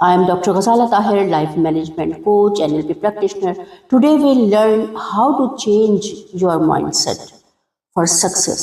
I am Dr. Ghazala Tahir, Life Management Coach, NLP Practitioner. Today we'll learn how to change your mindset for success.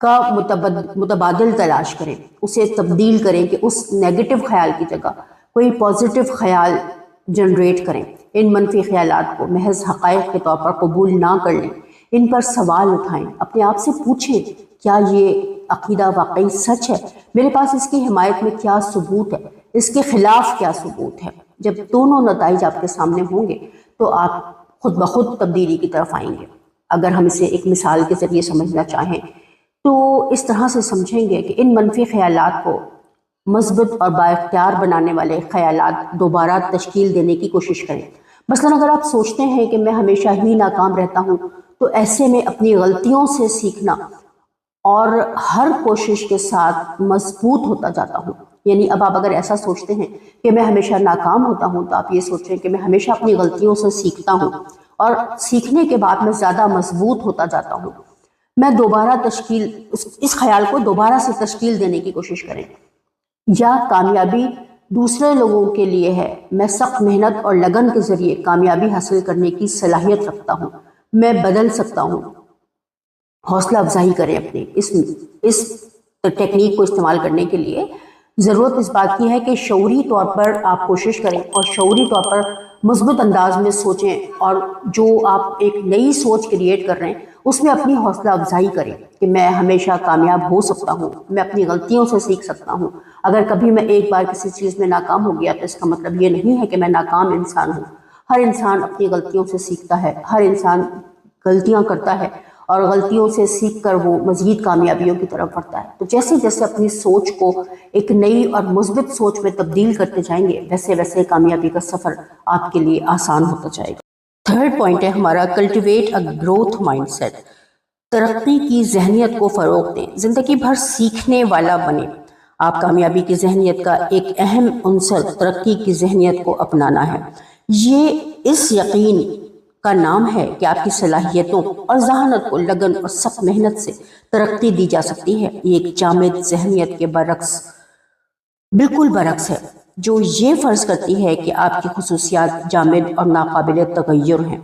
کا متبادل تلاش کریں، اسے تبدیل کریں کہ اس نیگیٹو خیال کی جگہ کوئی پازیٹیو خیال جنریٹ کریں۔ ان منفی خیالات کو محض حقائق کے طور پر قبول نہ کر لیں، ان پر سوال اٹھائیں، اپنے آپ سے پوچھیں کیا یہ عقیدہ واقعی سچ ہے؟ میرے پاس اس کی حمایت میں کیا ثبوت ہے؟ اس کے خلاف کیا ثبوت ہے؟ جب دونوں نتائج آپ کے سامنے ہوں گے تو آپ خود بخود تبدیلی کی طرف آئیں گے۔ اگر ہم اسے ایک مثال کے ذریعے سمجھنا چاہیں تو اس طرح سے سمجھیں گے کہ ان منفی خیالات کو مثبت اور بااختیار بنانے والے خیالات دوبارہ تشکیل دینے کی کوشش کریں۔ مثلا اگر آپ سوچتے ہیں کہ میں ہمیشہ ہی ناکام رہتا ہوں تو ایسے میں اپنی غلطیوں سے سیکھنا اور ہر کوشش کے ساتھ مضبوط ہوتا جاتا ہوں، یعنی اب آپ اگر ایسا سوچتے ہیں کہ میں ہمیشہ ناکام ہوتا ہوں تو آپ یہ سوچیں کہ میں ہمیشہ اپنی غلطیوں سے سیکھتا ہوں اور سیکھنے کے بعد میں زیادہ مضبوط ہوتا جاتا ہوں۔ میں دوبارہ اس خیال کو دوبارہ سے تشکیل دینے کی کوشش کریں۔ یا کامیابی دوسرے لوگوں کے لیے ہے، میں سخت محنت اور لگن کے ذریعے کامیابی حاصل کرنے کی صلاحیت رکھتا ہوں، میں بدل سکتا ہوں۔ حوصلہ افزائی کریں اپنی اس ٹیکنیک کو استعمال کرنے کے لیے ضرورت اس بات کی ہے کہ شعوری طور پر آپ کوشش کریں اور شعوری طور پر مثبت انداز میں سوچیں، اور جو آپ ایک نئی سوچ کریٹ کر رہے ہیں اس میں اپنی حوصلہ افزائی کریں کہ میں ہمیشہ کامیاب ہو سکتا ہوں، میں اپنی غلطیوں سے سیکھ سکتا ہوں۔ اگر کبھی میں ایک بار کسی چیز میں ناکام ہو گیا تو اس کا مطلب یہ نہیں ہے کہ میں ناکام انسان ہوں۔ ہر انسان اپنی غلطیوں سے سیکھتا ہے، ہر انسان غلطیاں کرتا ہے اور غلطیوں سے سیکھ کر وہ مزید کامیابیوں کی طرف بڑھتا ہے۔ تو جیسے جیسے اپنی سوچ کو ایک نئی اور مثبت سوچ میں تبدیل کرتے جائیں گے ویسے ویسے کامیابی کا سفر آپ کے لیے آسان ہوتا جائے گا۔ تھرڈ پوائنٹ ہے ہمارا cultivate a growth mindset, ترقی کی ذہنیت کو فروغ دیں، زندگی بھر سیکھنے والا بنیں۔ آپ کامیابی کی ذہنیت کا ایک اہم عنصر ترقی کی ذہنیت کو اپنانا ہے۔ یہ اس یقین کا نام ہے کہ آپ کی صلاحیتوں اور ذہانت کو لگن اور سخت محنت سے ترقی دی جا سکتی ہے۔ یہ ایک جامد ذہنیت کے برعکس، بالکل برعکس ہے، جو یہ فرض کرتی ہے کہ آپ کی خصوصیات جامد اور ناقابل تغیر ہیں۔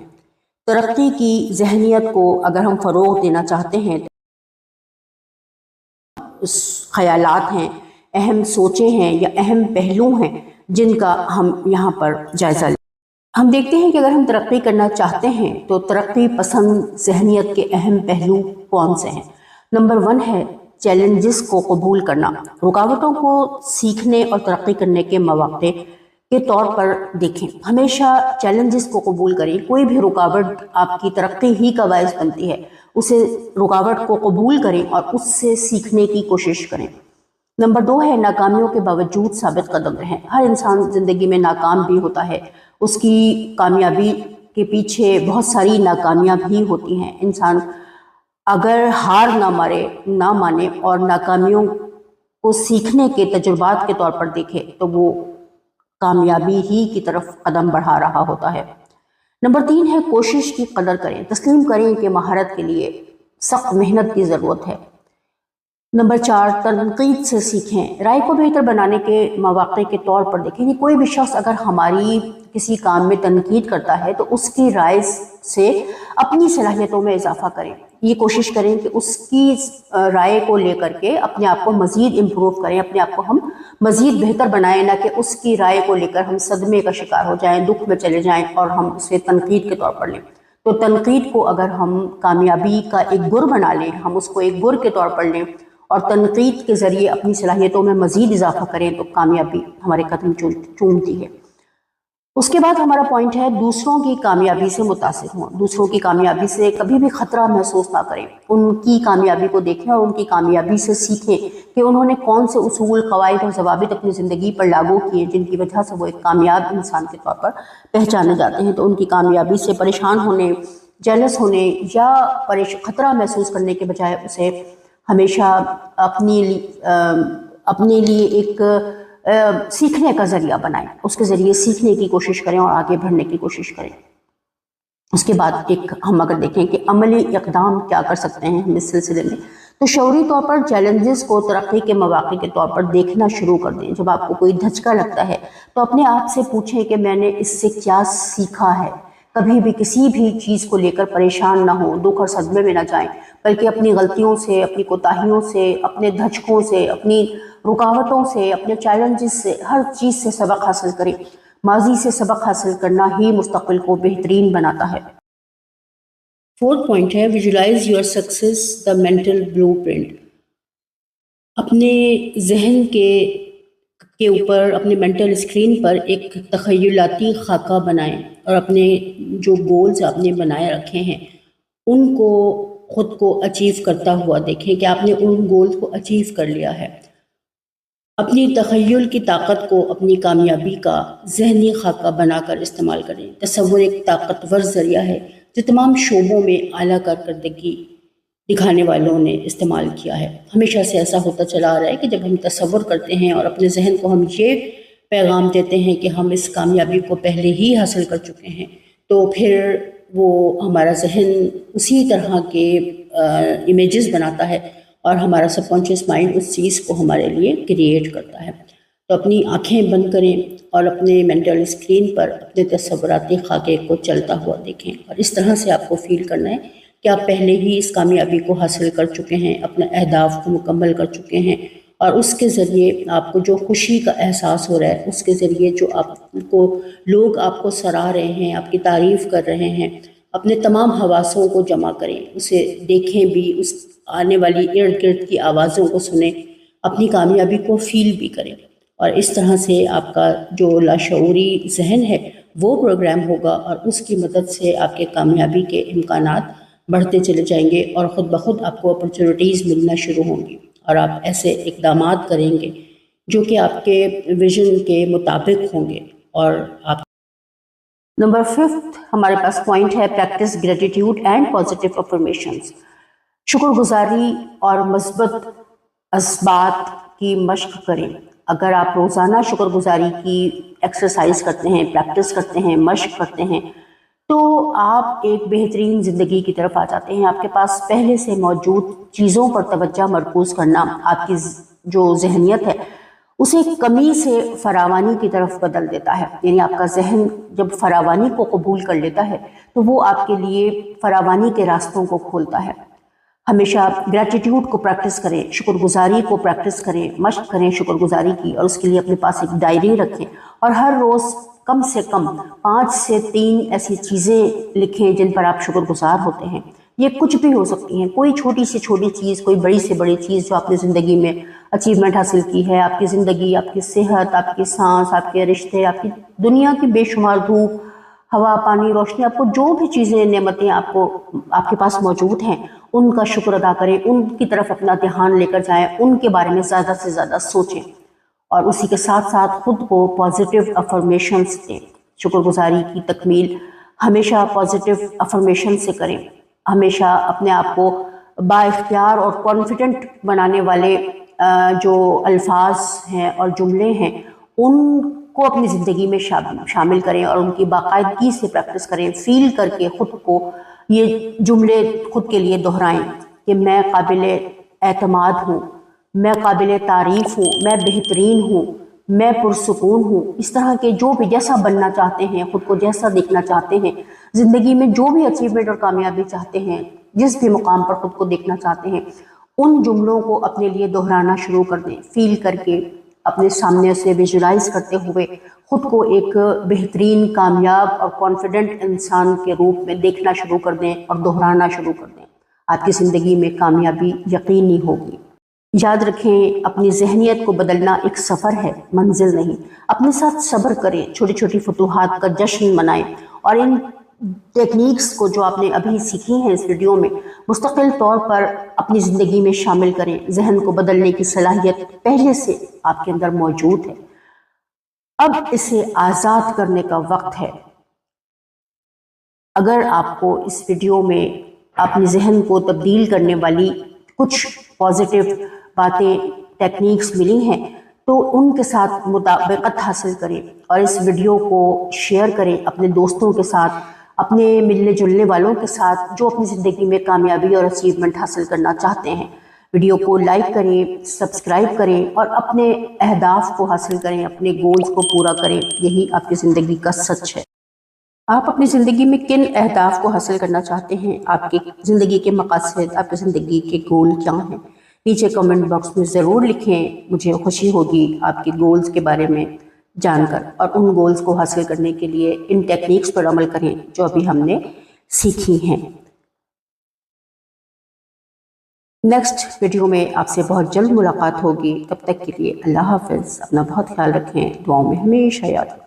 ترقی کی ذہنیت کو اگر ہم فروغ دینا چاہتے ہیں تو خیالات ہیں، اہم سوچیں ہیں یا اہم پہلو ہیں جن کا ہم یہاں پر جائزہ لیں۔ ہم دیکھتے ہیں کہ اگر ہم ترقی کرنا چاہتے ہیں تو ترقی پسند ذہنیت کے اہم پہلو کون سے ہیں؟ نمبر 1 ہے چیلنجز کو قبول کرنا۔ رکاوٹوں کو سیکھنے اور ترقی کرنے کے مواقع کے طور پر دیکھیں، ہمیشہ چیلنجز کو قبول کریں۔ کوئی بھی رکاوٹ آپ کی ترقی ہی کا باعث بنتی ہے، اسے رکاوٹ کو قبول کریں اور اس سے سیکھنے کی کوشش کریں۔ نمبر 2 ہے ناکامیوں کے باوجود ثابت قدم رہیں۔ ہر انسان زندگی میں ناکام بھی ہوتا ہے، اس کی کامیابی کے پیچھے بہت ساری ناکامیاں بھی ہوتی ہیں۔ انسان اگر ہار نہ مانے اور ناکامیوں کو سیکھنے کے تجربات کے طور پر دیکھے تو وہ کامیابی ہی کی طرف قدم بڑھا رہا ہوتا ہے۔ نمبر 3 ہے کوشش کی قدر کریں، تسلیم کریں کہ مہارت کے لیے سخت محنت کی ضرورت ہے۔ نمبر 4 تنقید سے سیکھیں، رائے کو بہتر بنانے کے مواقع کے طور پر دیکھیں۔ یہ کوئی بھی شخص اگر ہماری کسی کام میں تنقید کرتا ہے تو اس کی رائے سے اپنی صلاحیتوں میں اضافہ کریں۔ یہ کوشش کریں کہ اس کی رائے کو لے کر کے اپنے آپ کو مزید امپروو کریں، اپنے آپ کو ہم مزید بہتر بنائیں، نہ کہ اس کی رائے کو لے کر ہم صدمے کا شکار ہو جائیں، دکھ میں چلے جائیں اور ہم اسے تنقید کے طور پر لیں۔ تو تنقید کو اگر ہم کامیابی کا ایک گر بنا لیں، ہم اس کو ایک گر کے طور پر لیں اور تنقید کے ذریعے اپنی صلاحیتوں میں مزید اضافہ کریں تو کامیابی ہمارے قدم چومتی ہے۔ اس کے بعد ہمارا پوائنٹ ہے دوسروں کی کامیابی سے متاثر ہوں۔ دوسروں کی کامیابی سے کبھی بھی خطرہ محسوس نہ کریں، ان کی کامیابی کو دیکھیں اور ان کی کامیابی سے سیکھیں کہ انہوں نے کون سے اصول، قواعد اور ضوابط اپنی زندگی پر لاگو کیے جن کی وجہ سے وہ ایک کامیاب انسان کے طور پر پہچانے جاتے ہیں۔ تو ان کی کامیابی سے پریشان ہونے، جیلس ہونے یا خطرہ محسوس کرنے کے بجائے اسے ہمیشہ اپنے لیے ایک سیکھنے کا ذریعہ بنائیں، اس کے ذریعے سیکھنے کی کوشش کریں اور آگے بڑھنے کی کوشش کریں۔ اس کے بعد ہم اگر دیکھیں کہ عملی اقدام کیا کر سکتے ہیں ہم اس سلسلے میں، تو شعوری طور پر چیلنجز کو ترقی کے مواقع کے طور پر دیکھنا شروع کر دیں۔ جب آپ کو کوئی دھچکا لگتا ہے تو اپنے آپ سے پوچھیں کہ میں نے اس سے کیا سیکھا ہے، کبھی بھی کسی بھی چیز کو لے کر پریشان نہ ہوں، دکھ اور صدمے میں نہ جائیں، بلکہ اپنی غلطیوں سے، اپنی کوتاہیوں سے، اپنے دھچکوں سے، اپنی رکاوٹوں سے، اپنے چیلنجز سے، ہر چیز سے سبق حاصل کریں۔ ماضی سے سبق حاصل کرنا ہی مستقبل کو بہترین بناتا ہے۔ فورتھ پوائنٹ ہے visualise your success the mental blueprint. اپنے ذہن کے اوپر، اپنے مینٹل اسکرین پر ایک تخیلاتی خاکہ بنائیں اور اپنے جو گولز آپ نے بنائے رکھے ہیں ان کو خود کو اچیو کرتا ہوا دیکھیں کہ آپ نے ان گولز کو اچیو کر لیا ہے۔ اپنی تخیل کی طاقت کو اپنی کامیابی کا ذہنی خاکہ بنا کر استعمال کریں۔ تصور ایک طاقتور ذریعہ ہے جو تمام شعبوں میں اعلیٰ کارکردگی دکھانے والوں نے استعمال کیا ہے۔ ہمیشہ سے ایسا ہوتا چلا آ رہا ہے کہ جب ہم تصور کرتے ہیں اور اپنے ذہن کو ہم یہ پیغام دیتے ہیں کہ ہم اس کامیابی کو پہلے ہی حاصل کر چکے ہیں، تو پھر وہ ہمارا ذہن اسی طرح کے امیجز بناتا ہے اور ہمارا سب کانشیس مائنڈ اس چیز کو ہمارے لیے کریٹ کرتا ہے۔ تو اپنی آنکھیں بند کریں اور اپنے مینٹل اسکرین پر اپنے تصوراتی خاکے کو چلتا ہوا دیکھیں، اور اس طرح سے آپ کو فیل کرنا ہے کہ آپ پہلے ہی اس کامیابی کو حاصل کر چکے ہیں، اپنے اہداف کو مکمل کر چکے ہیں، اور اس کے ذریعے آپ کو جو خوشی کا احساس ہو رہا ہے، اس کے ذریعے جو لوگ آپ کو سراہ رہے ہیں، آپ کی تعریف کر رہے ہیں، اپنے تمام حواسوں کو جمع کریں، اسے دیکھیں بھی، اس آنے والی ارد گرد کی آوازوں کو سنیں، اپنی کامیابی کو فیل بھی کریں، اور اس طرح سے آپ کا جو لاشعوری ذہن ہے وہ پروگرام ہوگا، اور اس کی مدد سے آپ کے کامیابی کے امکانات بڑھتے چلے جائیں گے، اور خود بخود آپ کو اپرچونیٹیز ملنا شروع ہوں گی، اور آپ ایسے اقدامات کریں گے جو کہ آپ کے ویژن کے مطابق ہوں گے۔ اور آپ نمبر 5 ہمارے پاس پوائنٹ ہے پریکٹس گریٹیٹیوڈ اینڈ پازیٹیو افرمیشنز۔ شکر گزاری اور مثبت اثبات کی مشق کریں۔ اگر آپ روزانہ شکر گزاری کی ایکسرسائز کرتے ہیں، پریکٹس کرتے ہیں، مشق کرتے ہیں، تو آپ ایک بہترین زندگی کی طرف آ جاتے ہیں۔ آپ کے پاس پہلے سے موجود چیزوں پر توجہ مرکوز کرنا آپ کی جو ذہنیت ہے اسے کمی سے فراوانی کی طرف بدل دیتا ہے۔ یعنی آپ کا ذہن جب فراوانی کو قبول کر لیتا ہے تو وہ آپ کے لیے فراوانی کے راستوں کو کھولتا ہے۔ ہمیشہ گریٹیٹیوڈ کو پریکٹس کریں، شکر گزاری کو پریکٹس کریں، مشق کریں شکر گزاری کی، اور اس کے لیے اپنے پاس ایک ڈائری رکھیں، اور ہر روز کم سے کم 5 سے 3 ایسی چیزیں لکھیں جن پر آپ شکر گزار ہوتے ہیں۔ یہ کچھ بھی ہو سکتی ہیں، کوئی چھوٹی سے چھوٹی چیز، کوئی بڑی سے بڑی چیز جو آپ نے زندگی میں اچیومنٹ حاصل کی ہے، آپ کی زندگی، آپ کی صحت، آپ کی سانس، آپ کے رشتے، آپ کی دنیا کی بے شمار دھوپ، ہوا، پانی، روشنی، آپ کو جو بھی چیزیں، نعمتیں آپ کے پاس موجود ہیں، ان کا شکر ادا کریں، ان کی طرف اپنا دھیان لے کر جائیں، ان کے بارے میں زیادہ سے زیادہ سوچیں، اور اسی کے ساتھ ساتھ خود کو پازیٹیو افرمیشنز دیں۔ شکر گزاری کی تکمیل ہمیشہ پازیٹیو افرمیشن سے کریں۔ ہمیشہ اپنے آپ کو با اختیار اور کانفیڈنٹ بنانے والے جو الفاظ ہیں اور جملے ہیں ان کو اپنی زندگی میں شامل کریں، اور ان کی باقاعدگی سے پریکٹس کریں، فیل کر کے خود کو یہ جملے خود کے لیے دہرائیں کہ میں قابل اعتماد ہوں، میں قابل تعریف ہوں، میں بہترین ہوں، میں پرسکون ہوں۔ اس طرح کے جو بھی جیسا بننا چاہتے ہیں، خود کو جیسا دیکھنا چاہتے ہیں، زندگی میں جو بھی اچیومنٹ اور کامیابی چاہتے ہیں، جس بھی مقام پر خود کو دیکھنا چاہتے ہیں، ان جملوں کو اپنے لیے دہرانا شروع کر دیں، فیل کر کے اپنے سامنے سے ویژولائز کرتے ہوئے خود کو ایک بہترین، کامیاب اور کانفیڈنٹ انسان کے روپ میں دیکھنا شروع کر دیں اور دہرانا شروع کر دیں۔ آپ کی زندگی میں کامیابی یقینی ہوگی۔ یاد رکھیں، اپنی ذہنیت کو بدلنا ایک سفر ہے، منزل نہیں۔ اپنے ساتھ صبر کریں، چھوٹی چھوٹی فتوحات کا جشن منائیں، اور ان ٹیکنیکس کو جو آپ نے ابھی سیکھی ہیں اس ویڈیو میں مستقل طور پر اپنی زندگی میں شامل کریں۔ ذہن کو بدلنے کی صلاحیت پہلے سے آپ کے اندر موجود ہے، اب اسے آزاد کرنے کا وقت ہے۔ اگر آپ کو اس ویڈیو میں اپنے ذہن کو تبدیل کرنے والی کچھ پازیٹیو باتیں، ٹیکنیکس ملی ہیں تو ان کے ساتھ مطابقت حاصل کریں، اور اس ویڈیو کو شیئر کریں اپنے دوستوں کے ساتھ، اپنے ملنے جلنے والوں کے ساتھ جو اپنی زندگی میں کامیابی اور اچیومنٹ حاصل کرنا چاہتے ہیں۔ ویڈیو کو لائک کریں، سبسکرائب کریں، اور اپنے اہداف کو حاصل کریں، اپنے گولز کو پورا کریں۔ یہی آپ کی زندگی کا سچ ہے۔ آپ اپنی زندگی میں کن اہداف کو حاصل کرنا چاہتے ہیں؟ آپ کی زندگی کے مقاصد، آپ کی زندگی کے گول کیا ہیں؟ نیچے کمنٹ باکس میں ضرور لکھیں، مجھے خوشی ہوگی آپ کے گولز کے بارے میں جان کر، اور ان گولز کو حاصل کرنے کے لیے ان ٹیکنیکس پر عمل کریں جو ابھی ہم نے سیکھی ہیں۔ نیکسٹ ویڈیو میں آپ سے بہت جلد ملاقات ہوگی، تب تک کے لیے اللہ حافظ، اپنا بہت خیال رکھیں، دعاؤں میں ہمیشہ یاد رکھیں۔